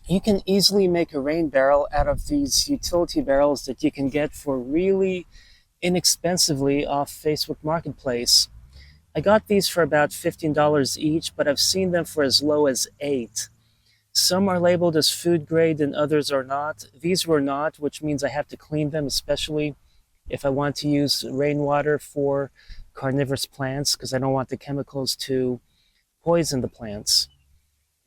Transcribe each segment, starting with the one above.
You can easily make a rain barrel out of these utility barrels that you can get for really inexpensively off Facebook Marketplace. I got these for about $15 each, but I've seen them for as low as 8. Some are labeled as food grade and others are not. These were not, which means I have to clean them, especially if I want to use rainwater for carnivorous plants, because I don't want the chemicals to poison the plants.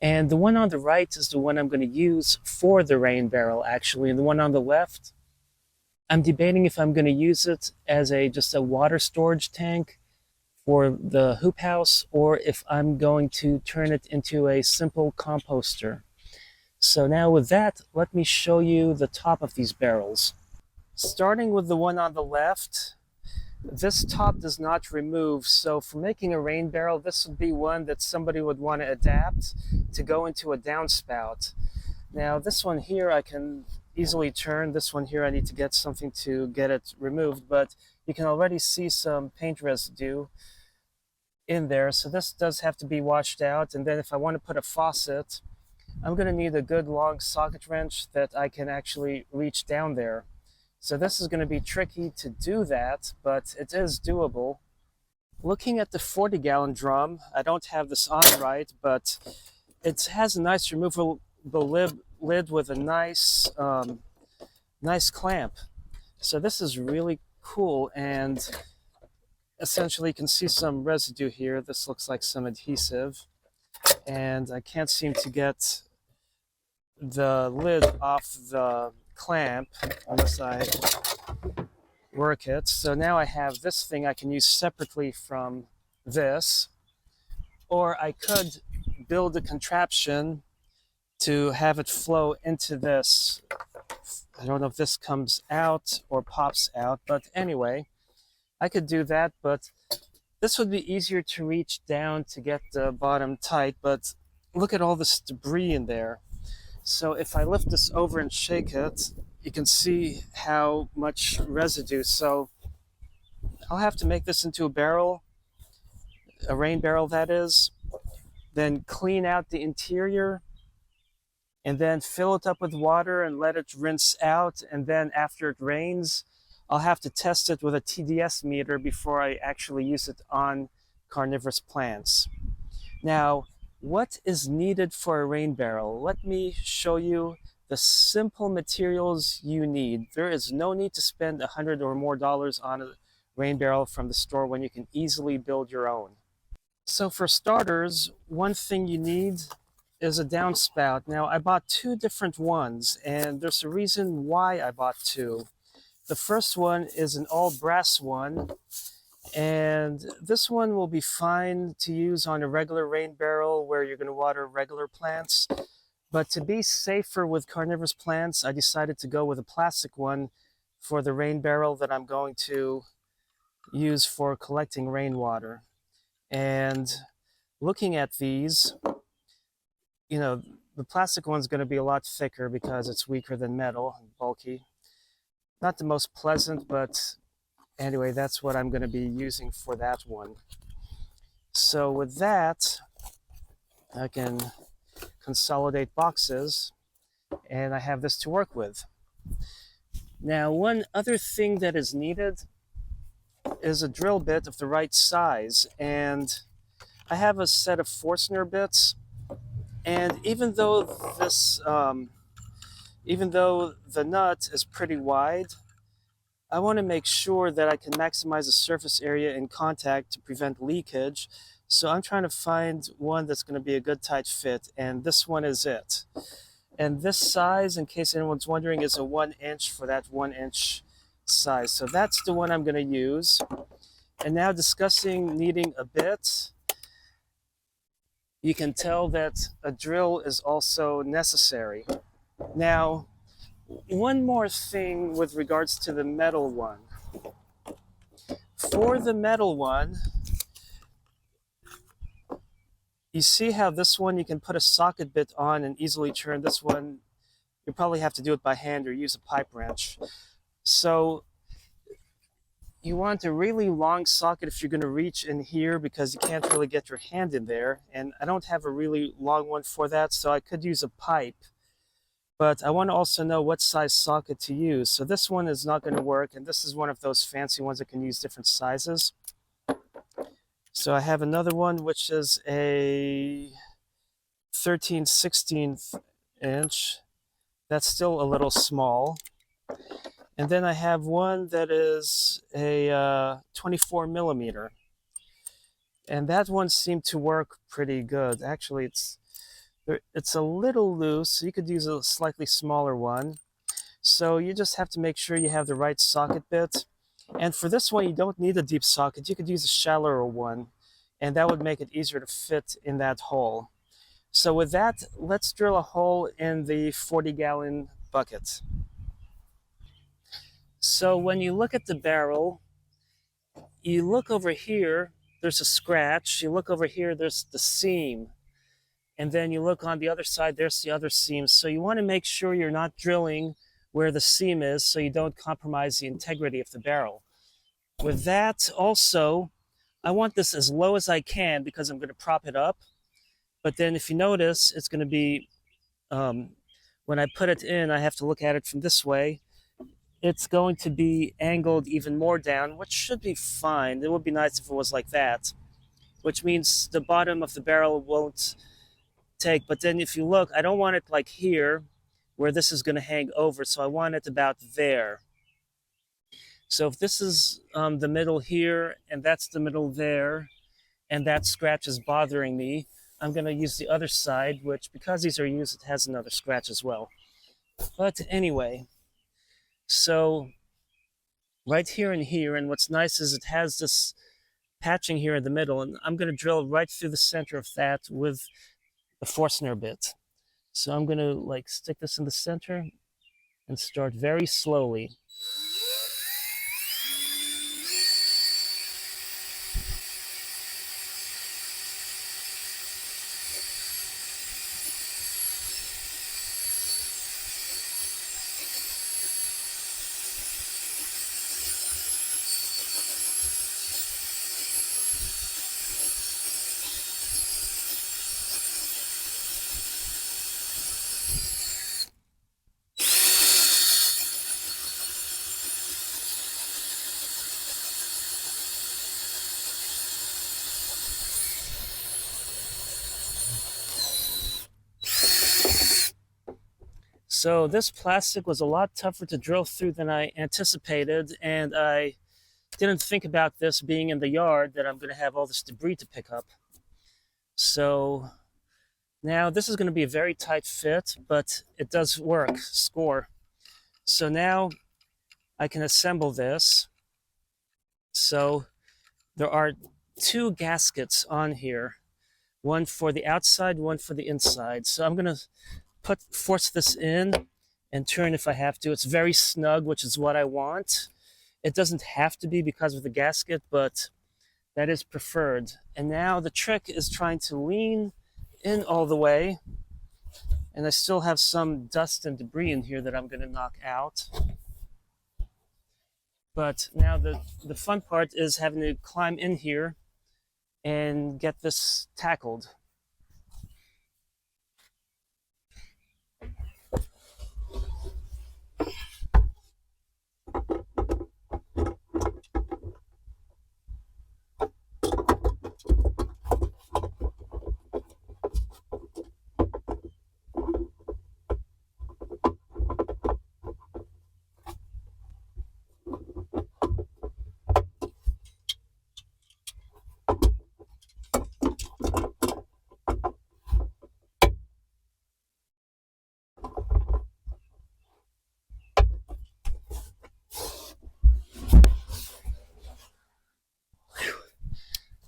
And the one on the right is the one I'm going to use for the rain barrel, actually. And the one on the left, I'm debating if I'm going to use it as just a water storage tank for the hoop house, or if I'm going to turn it into a simple composter. So now with that, let me show you the top of these barrels. Starting with the one on the left, this top does not remove, so for making a rain barrel, this would be one that somebody would want to adapt to go into a downspout. Now this one here I can easily turn. This one here I need to get something to get it removed, but you can already see some paint residue in there, so this does have to be washed out. And then if I want to put a faucet, I'm going to need a good long socket wrench that I can actually reach down there. So this is going to be tricky to do that, but it is doable. Looking at the 40-gallon drum, I don't have this on right, but it has a nice removable lid with a nice clamp. So this is really cool, and essentially you can see some residue here. This looks like some adhesive, and I can't seem to get the lid off the clamp unless I work it. So now I have this thing I can use separately from this, or I could build a contraption to have it flow into this. I don't know if this comes out or pops out, but anyway, I could do that, but this would be easier to reach down to get the bottom tight, but look at all this debris in there. So if I lift this over and shake it, you can see how much residue. So I'll have to make this into a barrel, a rain barrel that is, then clean out the interior, and then fill it up with water and let it rinse out. And then after it rains, I'll have to test it with a TDS meter before I actually use it on carnivorous plants. Now, what is needed for a rain barrel? Let me show you the simple materials you need. There is no need to spend $100 or more on a rain barrel from the store when you can easily build your own. So for starters, one thing you need is a downspout. Now, I bought 2 different ones, and there's a reason why I bought 2. The first one is an all brass one, and this one will be fine to use on a regular rain barrel where you're going to water regular plants. But to be safer with carnivorous plants, I decided to go with a plastic one for the rain barrel that I'm going to use for collecting rainwater. And looking at these, the plastic one's going to be a lot thicker because it's weaker than metal and bulky. Not the most pleasant, but anyway, that's what I'm going to be using for that one. So with that, I can consolidate boxes, and I have this to work with. Now, one other thing that is needed is a drill bit of the right size, and I have a set of Forstner bits, and even though the nut is pretty wide, I want to make sure that I can maximize the surface area in contact to prevent leakage. So I'm trying to find one that's going to be a good tight fit, and this one is it. And this size, in case anyone's wondering, is a 1 inch for that 1 inch size. So that's the one I'm going to use. And now discussing needing a bit, you can tell that a drill is also necessary. Now, one more thing with regards to the metal one. For the metal one, you see how this one you can put a socket bit on and easily turn. This one, you probably have to do it by hand or use a pipe wrench. So you want a really long socket if you're going to reach in here, because you can't really get your hand in there. And I don't have a really long one for that, so I could use a pipe. but I want to also know what size socket to use. So this one is not going to work, and this is one of those fancy ones that can use different sizes. So I have another one which is a 13/16 inch. That's still a little small. And then I have one that is a 24 millimeter. And that one seemed to work pretty good. Actually, it's a little loose, so you could use a slightly smaller one. So you just have to make sure you have the right socket bit. And for this one, you don't need a deep socket. You could use a shallower one, and that would make it easier to fit in that hole. So with that, let's drill a hole in the 40-gallon bucket. So when you look at the barrel, you look over here, there's a scratch. You look over here, there's the seam. And then you look on the other side, there's the other seam. So you want to make sure you're not drilling where the seam is so you don't compromise the integrity of the barrel. With that, also, I want this as low as I can because I'm going to prop it up. But then if you notice, it's going to be, when I put it in, I have to look at it from this way. It's going to be angled even more down, which should be fine. It would be nice if it was like that, which means the bottom of the barrel won't take. But then if you look, I don't want it like here, where this is going to hang over. So I want it about there. So if this is the middle here, and that's the middle there, and that scratch is bothering me, I'm going to use the other side, which because these are used, it has another scratch as well. But anyway, so right here and here, and what's nice is it has this patching here in the middle, and I'm going to drill right through the center of that with the Forstner bit. So I'm going to like stick this in the center and start very slowly. So this plastic was a lot tougher to drill through than I anticipated, and I didn't think about this being in the yard that I'm going to have all this debris to pick up. So now this is going to be a very tight fit, but it does work, score. So now I can assemble this. So there are two gaskets on here, one for the outside, one for the inside. So I'm going to force this in and turn if I have to. It's very snug, which is what I want. It doesn't have to be because of the gasket, but that is preferred. And now the trick is trying to lean in all the way. And I still have some dust and debris in here that I'm going to knock out. But now the fun part is having to climb in here and get this tackled.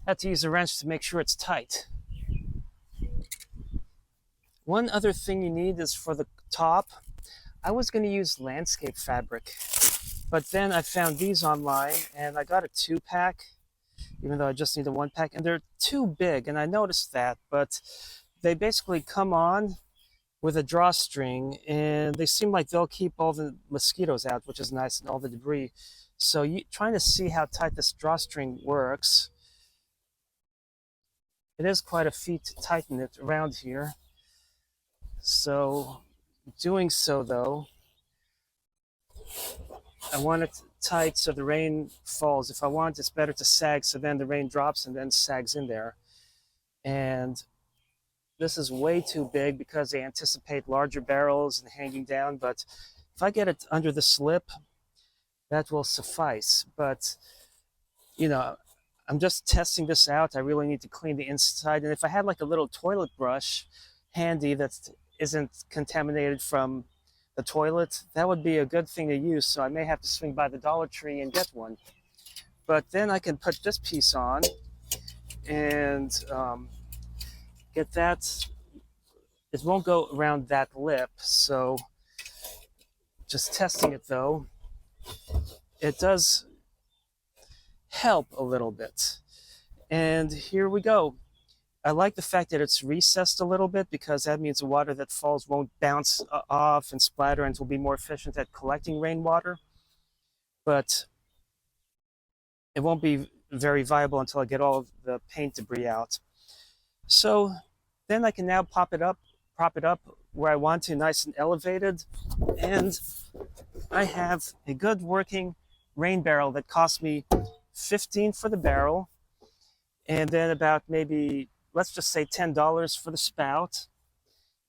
Had to use a wrench to make sure it's tight. One other thing you need is for the top. I was going to use landscape fabric, but then I found these online and I got a 2-pack, even though I just need a 1-pack, and they're too big, and I noticed that, but they basically come on with a drawstring, and they seem like they'll keep all the mosquitoes out, which is nice, and all the debris. So trying to see how tight this drawstring works. It is quite a feat to tighten it around here. So doing so, though, I want it tight so the rain falls. If I want, it's better to sag so then the rain drops and then sags in there. And this is way too big because they anticipate larger barrels and hanging down. But if I get it under the slip, that will suffice. But, you know, I'm just testing this out. I really need to clean the inside. And if I had like a little toilet brush handy that isn't contaminated from the toilet, that would be a good thing to use. So I may have to swing by the Dollar Tree and get one. But then I can put this piece on and get that. It won't go around that lip. So just testing it though, it does help a little bit. And here we go. I like the fact that it's recessed a little bit because that means the water that falls won't bounce off and splatter and will be more efficient at collecting rainwater. But it won't be very viable until I get all of the paint debris out. So then I can now prop it up where I want to, nice and elevated. And I have a good working rain barrel that cost me $15 for the barrel, and then about maybe, let's just say $10 for the spout.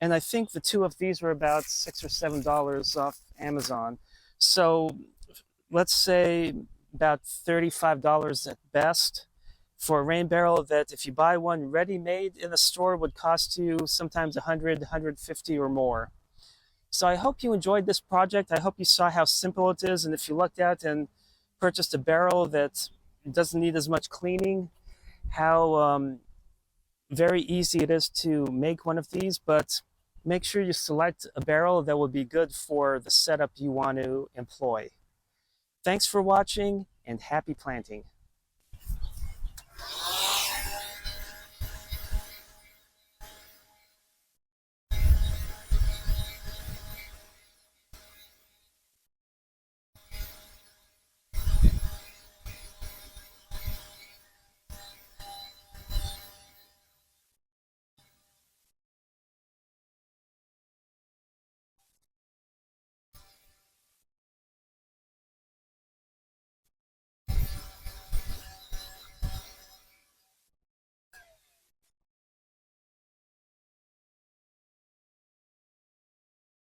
And I think the two of these were about $6 or $7 off Amazon. So let's say about $35 at best for a rain barrel that if you buy one ready-made in the store would cost you sometimes 100, 150 or more. So I hope you enjoyed this project. I hope you saw how simple it is, and if you lucked out and purchased a barrel that doesn't need as much cleaning, how very easy it is to make one of these. But make sure you select a barrel that will be good for the setup you want to employ. Thanks for watching and happy planting.